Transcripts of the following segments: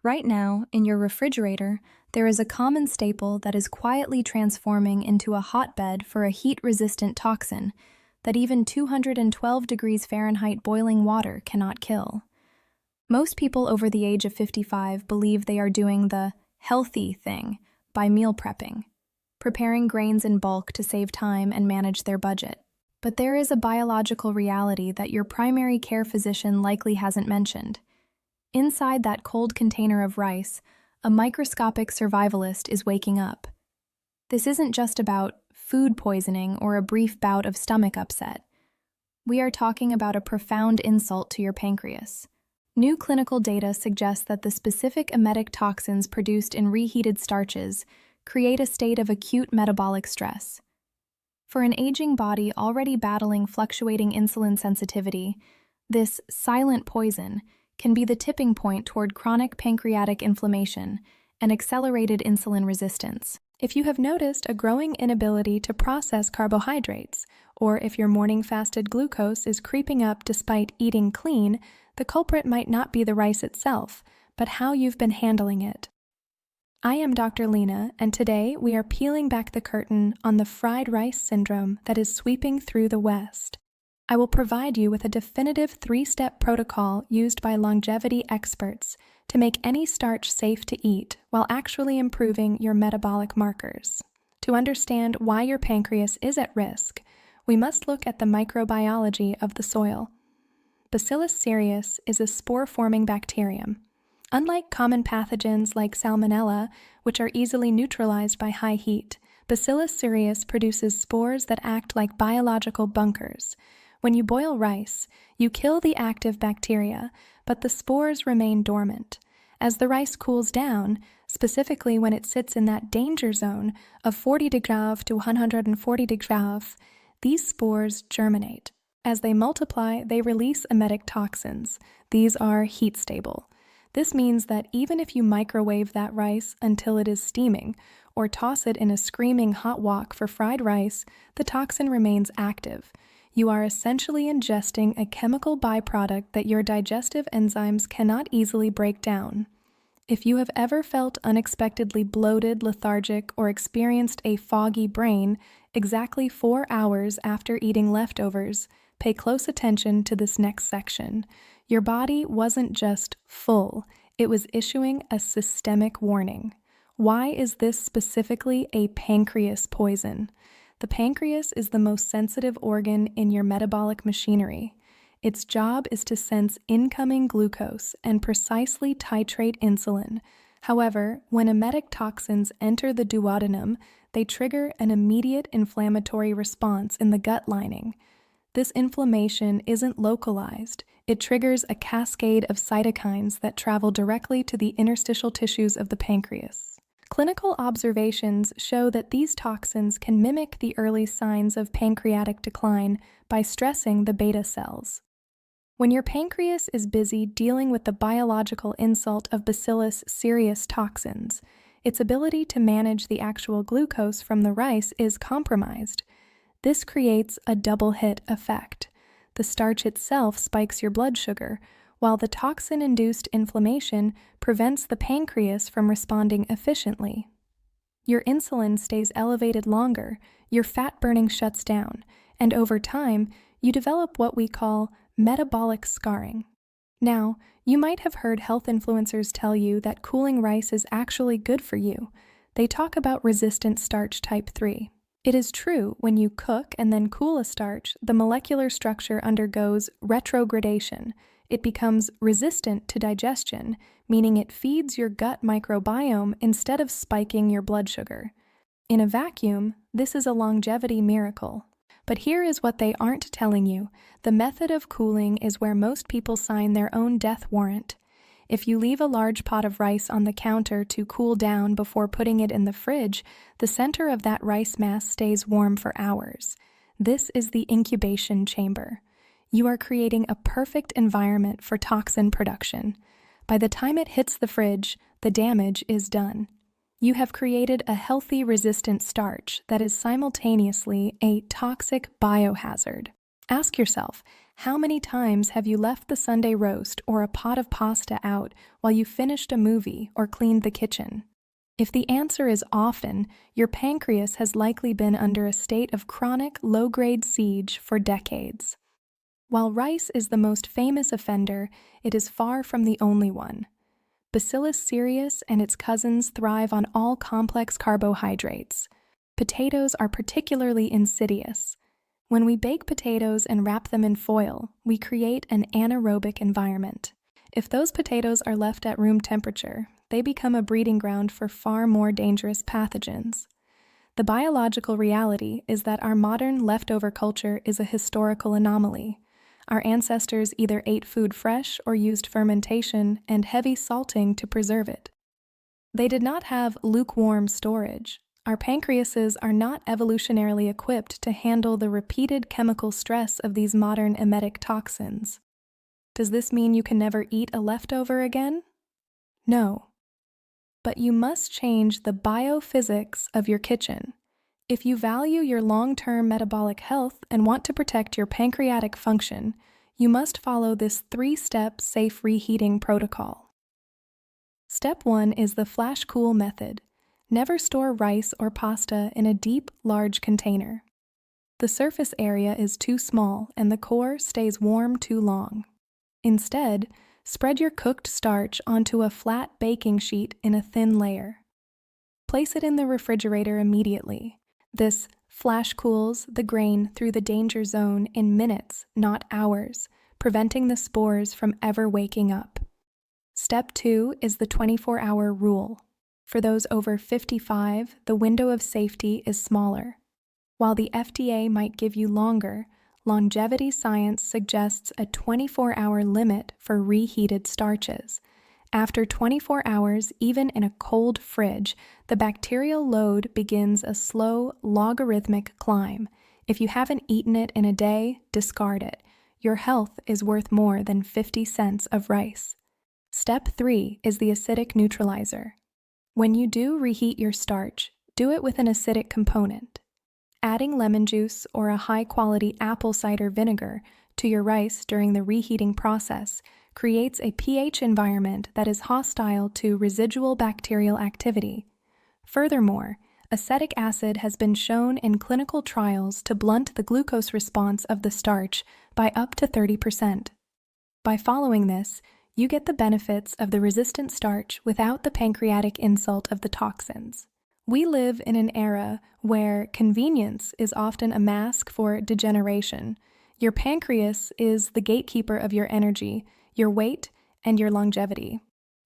Right now, in your refrigerator, there is a common staple that is quietly transforming into a hotbed for a heat-resistant toxin that even 212 degrees Fahrenheit boiling water cannot kill. Most people over the age of 55 believe they are doing the healthy thing by meal prepping, preparing grains in bulk to save time and manage their budget. But there is a biological reality that your primary care physician likely hasn't mentioned. Inside that cold container of rice, a microscopic survivalist is waking up. This isn't just about food poisoning or a brief bout of stomach upset. We are talking about a profound insult to your pancreas. New clinical data suggests that the specific emetic toxins produced in reheated starches create a state of acute metabolic stress. For an aging body already battling fluctuating insulin sensitivity, this silent poison can be the tipping point toward chronic pancreatic inflammation and accelerated insulin resistance. If you have noticed a growing inability to process carbohydrates, or if your morning fasted glucose is creeping up despite eating clean, the culprit might not be the rice itself, but how you've been handling it. I am Dr. Lina, and today we are peeling back the curtain on the fried rice syndrome that is sweeping through the West. I will provide you with a definitive 3-step protocol used by longevity experts to make any starch safe to eat while actually improving your metabolic markers. To understand why your pancreas is at risk, we must look at the microbiology of the soil. Bacillus cereus is a spore-forming bacterium. Unlike common pathogens like Salmonella, which are easily neutralized by high heat, Bacillus cereus produces spores that act like biological bunkers. When you boil rice, you kill the active bacteria, but the spores remain dormant. As the rice cools down, specifically when it sits in that danger zone of 40 degrees to 140 degrees, these spores germinate. As they multiply, they release emetic toxins. These are heat stable. This means that even if you microwave that rice until it is steaming, or toss it in a screaming hot wok for fried rice, the toxin remains active. You are essentially ingesting a chemical byproduct that your digestive enzymes cannot easily break down. If you have ever felt unexpectedly bloated, lethargic, or experienced a foggy brain exactly 4 hours after eating leftovers, pay close attention to this next section. Your body wasn't just full, it was issuing a systemic warning. Why is this specifically a pancreas poison? The pancreas is the most sensitive organ in your metabolic machinery. Its job is to sense incoming glucose and precisely titrate insulin. However, when emetic toxins enter the duodenum, they trigger an immediate inflammatory response in the gut lining. This inflammation isn't localized. It triggers a cascade of cytokines that travel directly to the interstitial tissues of the pancreas. Clinical observations show that these toxins can mimic the early signs of pancreatic decline by stressing the beta cells. When your pancreas is busy dealing with the biological insult of Bacillus cereus toxins, its ability to manage the actual glucose from the rice is compromised. This creates a double hit effect. The starch itself spikes your blood sugar, while the toxin-induced inflammation prevents the pancreas from responding efficiently. Your insulin stays elevated longer, your fat burning shuts down, and over time, you develop what we call metabolic scarring. Now, you might have heard health influencers tell you that cooling rice is actually good for you. They talk about resistant starch type 3. It is true, when you cook and then cool a starch, the molecular structure undergoes retrogradation. It becomes resistant to digestion, meaning it feeds your gut microbiome instead of spiking your blood sugar. In a vacuum, this is a longevity miracle. But here is what they aren't telling you. The method of cooling is where most people sign their own death warrant. If you leave a large pot of rice on the counter to cool down before putting it in the fridge, the center of that rice mass stays warm for hours. This is the incubation chamber. You are creating a perfect environment for toxin production. By the time it hits the fridge, the damage is done. You have created a healthy resistant starch that is simultaneously a toxic biohazard. Ask yourself, How many times have you left the Sunday roast or a pot of pasta out while you finished a movie or cleaned the kitchen? If the answer is often, your pancreas has likely been under a state of chronic low-grade siege for decades. While rice is the most famous offender, it is far from the only one. Bacillus cereus and its cousins thrive on all complex carbohydrates. Potatoes are particularly insidious. When we bake potatoes and wrap them in foil, we create an anaerobic environment. If those potatoes are left at room temperature, they become a breeding ground for far more dangerous pathogens. The biological reality is that our modern leftover culture is a historical anomaly. Our ancestors either ate food fresh or used fermentation and heavy salting to preserve it. They did not have lukewarm storage. Our pancreases are not evolutionarily equipped to handle the repeated chemical stress of these modern emetic toxins. Does this mean you can never eat a leftover again? No. But you must change the biophysics of your kitchen. If you value your long-term metabolic health and want to protect your pancreatic function, you must follow this 3-step Safe Reheating Protocol. Step 1 is the flash cool method. Never store rice or pasta in a deep, large container. The surface area is too small and the core stays warm too long. Instead, spread your cooked starch onto a flat baking sheet in a thin layer. Place it in the refrigerator immediately. This flash cools the grain through the danger zone in minutes, not hours, preventing the spores from ever waking up. Step 2 is the 24-hour rule. For those over 55, the window of safety is smaller. While the FDA might give you longer, longevity science suggests a 24-hour limit for reheated starches. After 24 hours, even in a cold fridge, the bacterial load begins a slow, logarithmic climb. If you haven't eaten it in a day, discard it. Your health is worth more than 50 cents of rice. Step 3 is the acidic neutralizer. When you do reheat your starch, do it with an acidic component. Adding lemon juice or a high-quality apple cider vinegar to your rice during the reheating process creates a pH environment that is hostile to residual bacterial activity. Furthermore, acetic acid has been shown in clinical trials to blunt the glucose response of the starch by up to 30%. By following this, you get the benefits of the resistant starch without the pancreatic insult of the toxins. We live in an era where convenience is often a mask for degeneration. Your pancreas is the gatekeeper of your energy, your weight, and your longevity.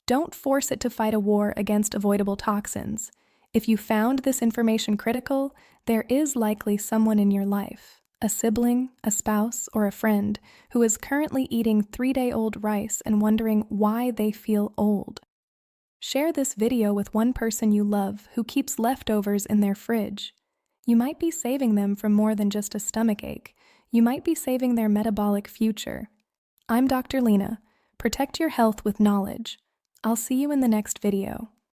Don't force it to fight a war against avoidable toxins. If you found this information critical, there is likely someone in your life, a sibling, a spouse, or a friend, who is currently eating 3-day-old rice and wondering why they feel old. Share this video with one person you love who keeps leftovers in their fridge. You might be saving them from more than just a stomachache. You might be saving their metabolic future. I'm Dr. Lina. Protect your health with knowledge. I'll see you in the next video.